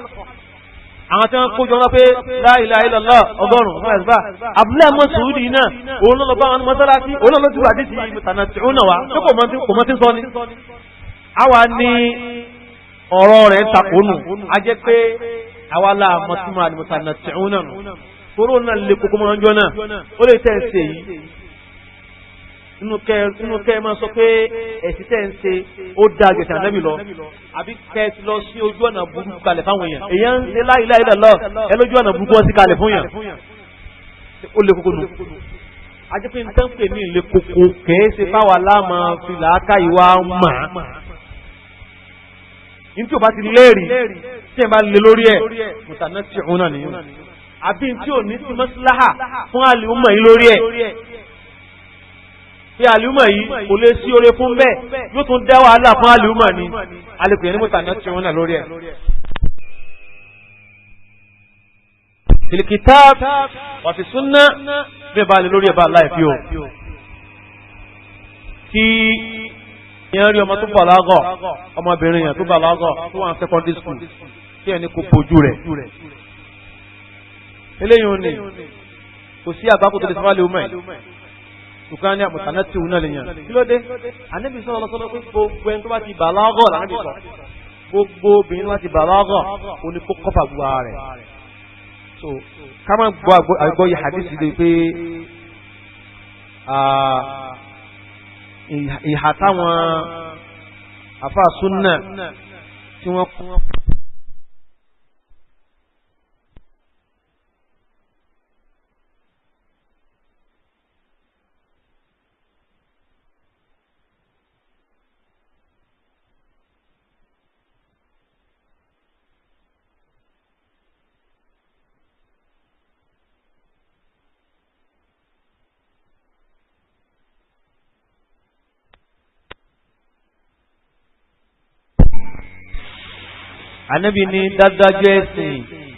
S2: àwọn tí wọ́n kójọ wọn pé la ilaha illallah ọgọ́rùn-ún wọ́n ẹ̀sùbá Abdullahi Mas'ud náà òun ló lọ bá wọn mọ́sálásí òun ló ti wà dé ti mutanatti'un náà wá tó kò mọ́ tí ń sọ ni. àwa ní ọ̀rọ̀ rẹ̀ takònù a jẹ́ pé àwa la mọ̀túnmọ̀ al-mutanatti'un náà toró náà lè kókó mọ́ ọjọ́ náà ó lè tẹ̀ ṣe yìí inú kẹ́ máa sọ pé ẹ̀sìn tẹ́ ń ṣe ó dá gẹ̀ẹ́sì ànábì lọ àbí kẹ́ ti lọ sí ojú ọ̀nà burúkú kalẹ̀ fáwọn èèyàn èèyàn ń ṣe la ilaha illallah ẹ lójú ọ̀nà burúkú wọn sí kalẹ̀ fún yàn ó lè kókó nù. ajẹ́ pé nǹkan pè ní ilé kókó kẹ́ẹ́ ṣe fáwọn aláàmà fi làákà ìwà mà á. ní tí o bá ti léèrè tí ẹ bá lè lórí ẹ̀ mutanatti'un náà nìyẹn àbí tí ò ní sí maslaha fún àlè ọmọ yìí lórí ẹ̀ pé àlùmọ̀ yìí kò lè sí oore fún bẹ́ẹ̀ yóò tún dá wàhálà fún àlùmọ̀ ni alẹ́kùn yẹn ní mọ́tà tí wọ́n náà lórí ẹ̀. fil kitab wa fi sunnah bẹ́ẹ̀ bá lè lórí ẹ̀ bá láìpẹ́ o. kí ìyẹn rí ọmọ tó bàlágà ọmọbìnrin yẹn tó bàlágà tó wà ní secondary school kí ẹni kò bójú rẹ̀ eléyìí ò ní kò sí àgbákò tó lè sọ́wọ́ lè wúmọ̀ ẹ̀ ṣùgbọ́n ní àmọ̀tánà tí òun náà lè yàn kí ló dé ànábì sọ̀rọ̀ lọ́sọ́dọ̀ pé gbogbo ẹni tó bá ti bàlágà lànábì sọ gbogbo obìnrin tó bá ti bàlágà ó ní kó kọ́fà gbogbo ara rẹ̀ so ká má gbọ́ àgbọ́yé hadisi de pé ìhà táwọn àfáà súnnà tí wọ́n kún Ànábì ní dájú ẹ̀sìn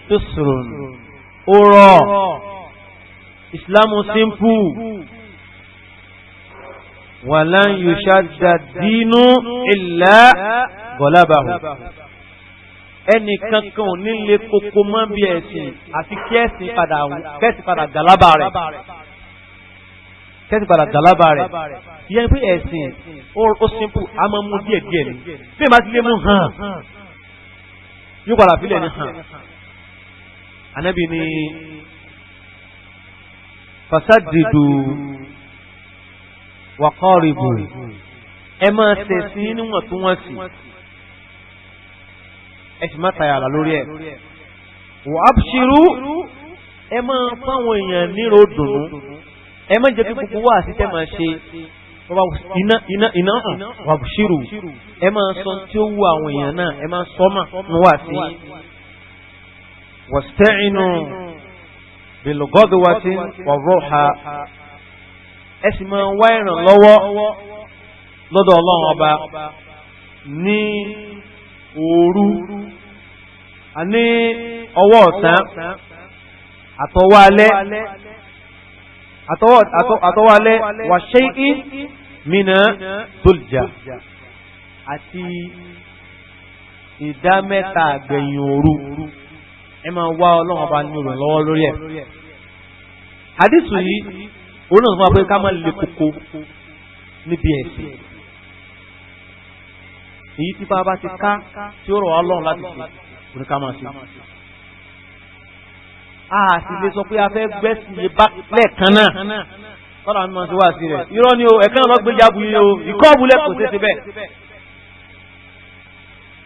S2: tó sọ̀rọ̀ ó rọ̀ ìsìlámù simple walan yushadda dínú illa galabahu ẹnìkan kan ò ní lè kókó mọ́ bí ẹ̀sìn àfi kẹ́sìn padà galaba rẹ̀ kẹ́sìn padà galaba rẹ̀ ìyẹn pé ẹ̀sìn ó simple a máa mú díẹ̀díẹ̀ ni bí ìbá ti lè mú hàn yóò padà fílẹ̀ ní hàn Ànábì ní fasadidu wa qaribu ẹ máa tẹ̀sí níwọ̀ntúnwọ̀nsì ẹ sì má tayàrá lórí ẹ̀ wa abshiru ẹ máa fáwọn èèyàn nírò dùnú ẹ má jẹ́ kí gbogbo wà sí tẹ́ máa ṣe iná hàn wa abshiru ẹ máa sọ tí ó wù àwọn èèyàn náà ẹ máa sọ mà ń wà sí wasta'inu bil ghadwati war ruha ẹ sì máa wá ìrànlọ́wọ́ lọ́dọ̀ Ọlọ́run ọba ní òru àní ọwọ́ ọ̀sán àtọwọ́ alẹ́ wa shay'in mina dulja àti ìdá mẹ́ta àgbẹ̀yìn òru ẹ máa wá Ọlọ́run ọba ní ìrànlọ́wọ́ lórí ẹ̀. Hadithu yìí òun náà fún wa pé ká má le koko níbi ẹ̀sìn èyí tí bá bá ti ká tí ó rọ̀ wá lọ́rùn láti ṣe òní ká máa ṣe. a sì lè sọ pé a fẹ́ gbẹ́sìn yé bá lẹ́ẹ̀kan náà kọ́nà mi máa ṣe wá sí rẹ̀ irọ́ ni o ẹ̀kan náà lọ gbé jábu yìí o ìkọ́ òbúlẹ̀ kò ṣe bẹ́ẹ̀.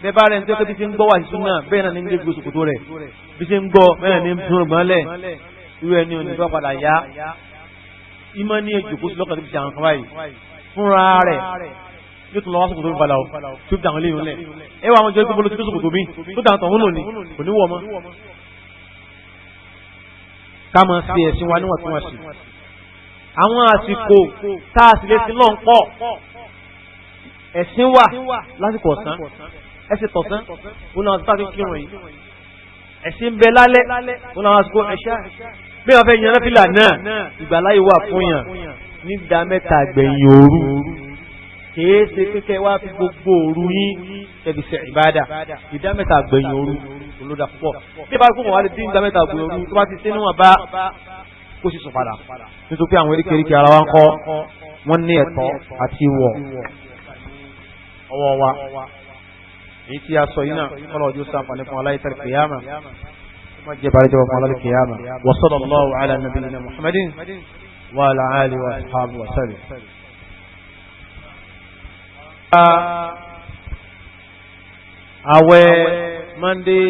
S2: bẹ́ẹ̀ bá rẹ̀ ń tẹ́ pé bí ṣe ń gbọ́ wà sí súnà bẹ́ẹ̀ náà ní ń gbé gbòsòkòtò rẹ̀ bí ṣe ń gbọ́ bẹ́ẹ̀ ní ń tún ọgbọ́n lẹ̀ irú ẹni ò ní tó padà yá ìmọ̀ ní èjò kó sí lọ́kàn tó fi ṣe àwọn kan báyìí fúnra rẹ̀ yóò tún lọ wá sòkòtò mi padà o tó fi dàwọn léyìn lẹ̀ ẹ wà àwọn jẹ́ gbogbo lóṣù sòkòtò mi tó dàwọn tọ̀hún lónìí kò ní wọ̀ mọ́. ká máa ṣe ẹ̀sìn wa níwọ̀ntúnwọ̀nsì àwọn àsìkò tá a sì lè sin lọ́n pọ̀ ẹ̀sìn wà lásìkò ọ̀sán ẹ̀sìn tọ̀sán òun náà ti kírun yìí ẹ̀sìn bẹ lálẹ́ òun náà àsìkò ẹ̀ṣá bí wọ́n fẹ́ yan náfìlà náà ìgbàláyé wà fún yàn ní ìdá mẹ́ta àgbẹ̀yìn òru kìí ṣe kékeré wá fi gbogbo òru yín kẹbi ṣe ìbádà ìdá mẹ́ta àgbẹ̀yìn òru olódà púpọ̀ bí bá kó wọn wá lè dín ìdá mẹ́ta àgbẹ̀yìn òru tó bá ti ṣe níwọ̀n bá kó sì sùn padà nítorí àwọn erékèrékè ara wa ń kọ́ wọ́n ní ẹ̀tọ́ àti wọ̀ ọwọ́ wa èyí tí a sọ yìí náà kọ́lọ̀ ọjọ́ sáǹfààní fún aláìsàn kìyàmà ما جبر جواب على القيامة وصلى الله على نبينا محمد وعلى آله وأصحابه وسلم. àwẹ̀ Monday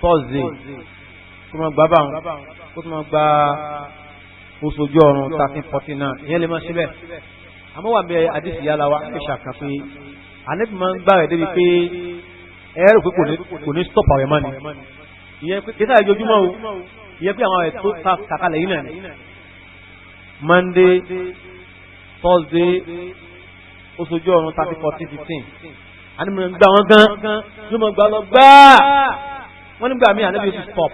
S2: Thursday kó máa gbá báwọn kó tó máa gba oṣù ojú ọ̀run 1349 ìyẹn lè máa ṣe bẹ́ẹ̀ àmọ́ wà bẹ́ẹ̀ àdìsí yálà wa ẹ̀ ṣàkà pé ànẹ́bí máa ń gbà rẹ̀ débi pé ẹ̀rọ pé kò ní stop àwẹ̀ mọ́ni ìyẹn pé kíkà ìjọjúmọ́ o ìyẹn pé àwọn ẹ̀ tó kàkàlẹ̀ yìí náà Monday Thursday ó sojú ọ̀run 30-14-15 àní mo gbà wọn gan ló mọ̀ gbà lọ gbáà wọ́n nígbà míì ànábì yóò ti stop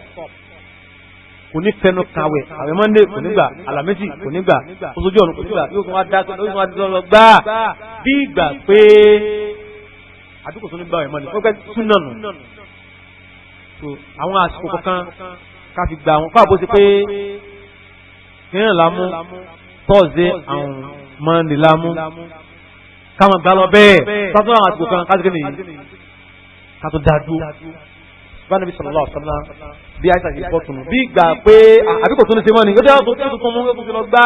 S2: kò ní fẹnu kàwé àwẹ̀ Monday kò ní gbà Àlàmísì kò ní gbà ó sojú ọ̀run kò ní gbà yóò kàn wá dá yóò kàn wá lọ gbáà bí ìgbà pé àdúgbò tó ní gbà àwẹ̀ Monday ó pẹ́ súnà nù so àwọn àsìkò kankan ká fi gbà wọn fáàbó sí pé kìnìún lámú Thursday àwọn Monday lámú káwọn gbà lọ bẹ́ẹ̀ sátún àwọn àsìkò kan ká sí kéde yìí ká tó dáa dúró bá Nàbí sallallahu alaihi wasallam bí àìsàn yìí bọ́ tunu bí gbà pé àbíkò tó ní ṣe mọ́ ni ó jẹ́ ọ̀tún tó tún mú ó tún fi lọ gbà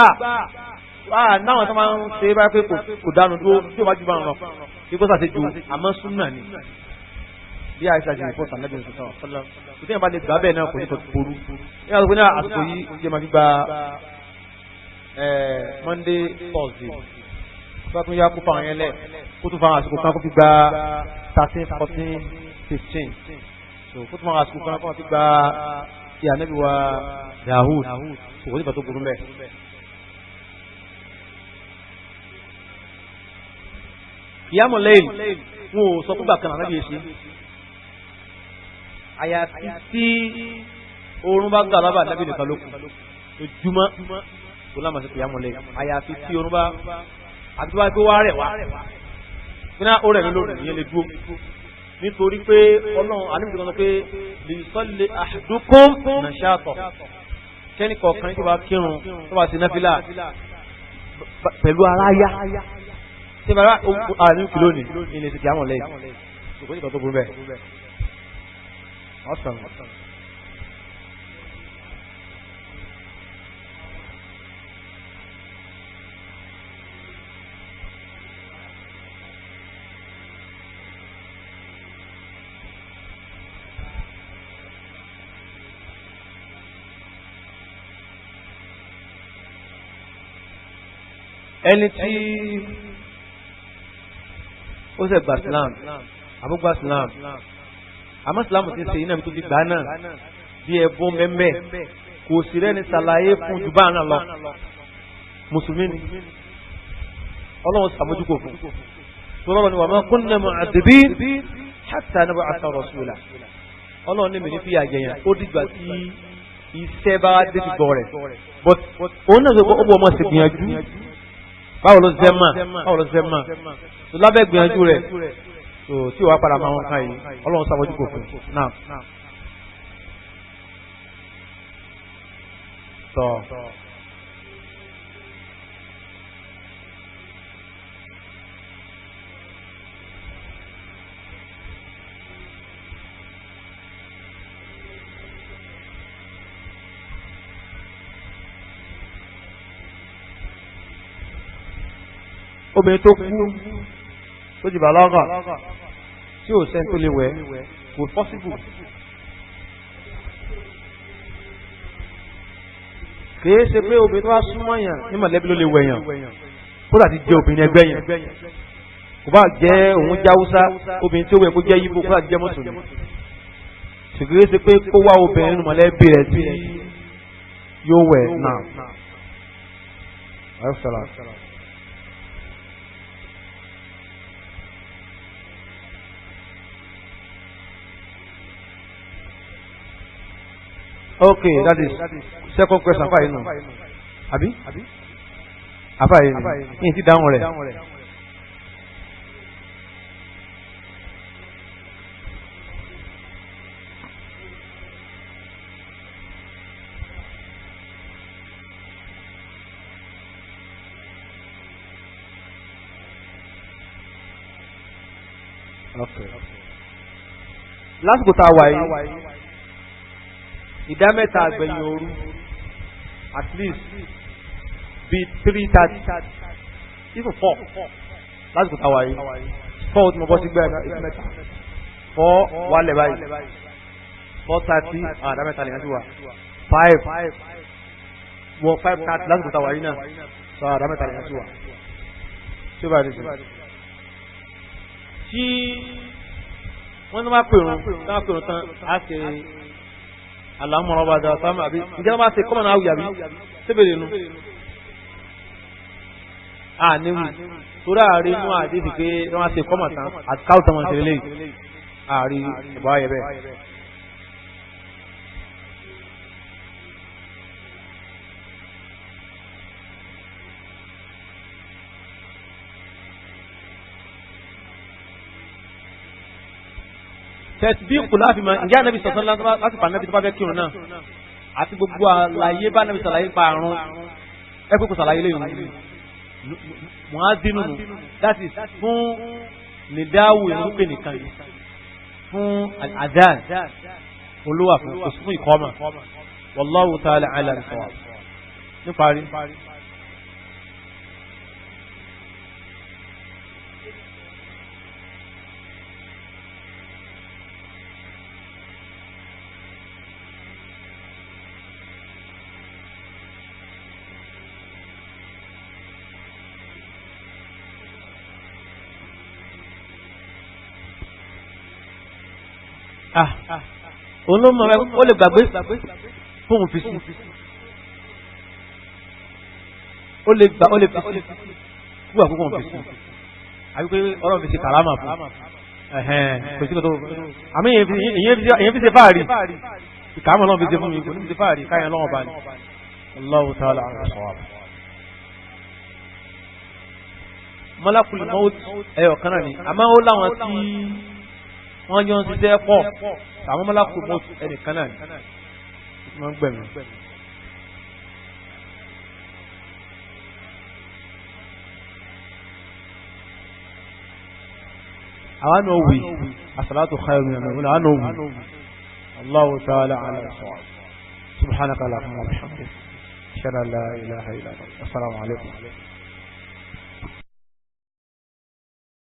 S2: náwọn tó máa ń ṣe báyìí pé kò dánu dúró tí ó bá jù bá ń lọ kí kó sàṣe ju àmọ́ súnà ni bí àìsàn yìí bọ́ tàn Nàbí sallallahu alaihi wasallam kò tí yẹn bá lè gbà bẹ́ẹ̀ náà kò ní kò ború ní àsìkò ní àsìkò yìí jẹ́ máa fi gba Monday Thursday bá tún yá kó fa àwọn yẹn lẹ̀ kó tún fa àwọn àsìkò kan kó fi gba 13-14-15 so kó tún fa àwọn àsìkò kan kó fi gba ti Ànábì wa Dawud kò ní ìgbà tó burú mẹ́. Qiyamul Layl wọn ò sọ fúgbà kan Ànábì ṣe àyàfi tí oorun bá gbà lábà Ànábì nìkan ló kù ojúmọ́ kò lámà sí Qiyamul Layl àyàfi tí oorun bá àti wá pé wá rẹ̀ wá fúnná ó rẹ̀ lórí ìyẹn lè dúró nítorí pé ọlọ́run àníbi kan sọ pé lè sọ́lé ahadukum nashata kẹ́ni kọ̀ọ̀kan tí wàá kírun tó bá ti náfìlà pẹ̀lú aráyá tí bàbá àárín kìló ní ilé ti Qiyamul Layl ṣùgbọ́n nígbà tó burú bẹ́ẹ̀ ọ̀sán. ẹni tí ó ṣe gba Islam àbúgbà Islam àmọ́ Islam ti ṣe iná tó fi gbà náà bí ẹbùn mẹ́mẹ́ kò sí rẹ́ni ṣàlàyé fún jù bá náà lọ mùsùlùmí ni ọlọ́run ṣàmójúkò fún tó lọ́wọ́ ni wa ma kunna mu'adhibin hatta nab'atha rasula ọlọ́run ní mi ní fi àjẹyàn ó dìgbà tí iṣẹ́ bá dé ti gbọ́ rẹ̀ but òun náà sọ pé ó bọ́ ọmọ ṣe gbìyànjú báwo ló ṣe máa tó lábẹ́ gbìyànjú rẹ̀ tó tí wàá padà máa wọn ká yìí ọlọ́run sábọ́jú kò fún náà. obìnrin tó kú tó ti bàlágà tí ò sẹ́ni tó lè wẹ̀ kò possible kìí ṣe pé obìnrin tó wá súnmọ́ yàn ní mọ̀lẹ́bí ló lè wẹ̀ yàn kó láti jẹ́ obìnrin ẹgbẹ́ yàn kò bá jẹ́ òun jáwúsá obìnrin tí ó wẹ̀ kó jẹ́ yíbò kó láti jẹ́ mùsùlùmí ṣùgbọ́n ṣe pé kó wá obìnrin nínú mọ̀lẹ́bí rẹ̀ tí yóò wẹ̀ náà. Okay, that is second question. Afa yìí nù. Àbí? Afa yìí nù. Yìí ti dáhùn rẹ̀. Okay. Lásìkò tá a wà yìí. Ìdá mẹ́ta àgbẹ̀yìn òru at least be 3:30 even 4 lásìkò táwa yìí 4 tí mo bọ́ sí gbẹ́ mẹ́ta 4 wálẹ̀ báyìí 4:30 àdá mẹ́ta lè yàn sí wa 5 wọ 5:30 lásìkò táwa yìí náà sọ àdá mẹ́ta lè yàn sí wa tí ó bá rí sí tí wọ́n tó bá pèrún tán á ṣe alámọ̀ràn bá dáa sáàmù àbí ìjọba bá ṣe kọ́mọ̀ náà àwùyàbí sébèrè nu níwì torí àárín inú àdéhùn pé wọ́n ṣe kọ́mọ̀ tán àtikáwù tán wọ́n ṣe lélẹ́yìn àárín ìbá ayẹ bẹ́ẹ̀. tẹ̀síbíkù láti mọ̀ ǹjẹ́ ànábì sọ̀tàn láti pa ànábì tó bá fẹ́ kírun náà àti gbogbo àlàyé bá ànábì sàlàyé pa àrùn ẹ pé kò sàlàyé lẹ́yìn mu'adhdhinu nù that is fún nìdáwò ìrúpè nìkan yìí fún àdán olówà fún kò sí fún ìkọ́mà wallahu ta'ala a'lam bis-sawab níparí. olómọ rẹ ó lè gbàgbé fóun fi sí ó lè fi sí fún àkókò òun fi sí àbí pé ọlọ́run fi ṣe kàrámà fún kò sí kòtò àmì èyàn fi ṣe fáàrí ìkàrámà ọlọ́run fi ṣe fún mi kò ní fi ṣe fáàrí káyàn lọ́wọ́ bá ní Allahu ta'ala as-sawab. Malakul maut ẹyọ kan náà ni àmọ́ ó láwọn tí wọ́n jọ ń ṣiṣẹ́ pọ̀ àwọn Malakul maut ẹnìkan náà ni wọ́n gbẹ̀mí. àwọn náà wí as-salatu khayrun min an-nawm àwọn náà wí Allahu ta'ala ala as-sawab. subhanaka allahumma wa bihamdika ashhadu an la ilaha illa anta astaghfiruka wa atubu ilayk.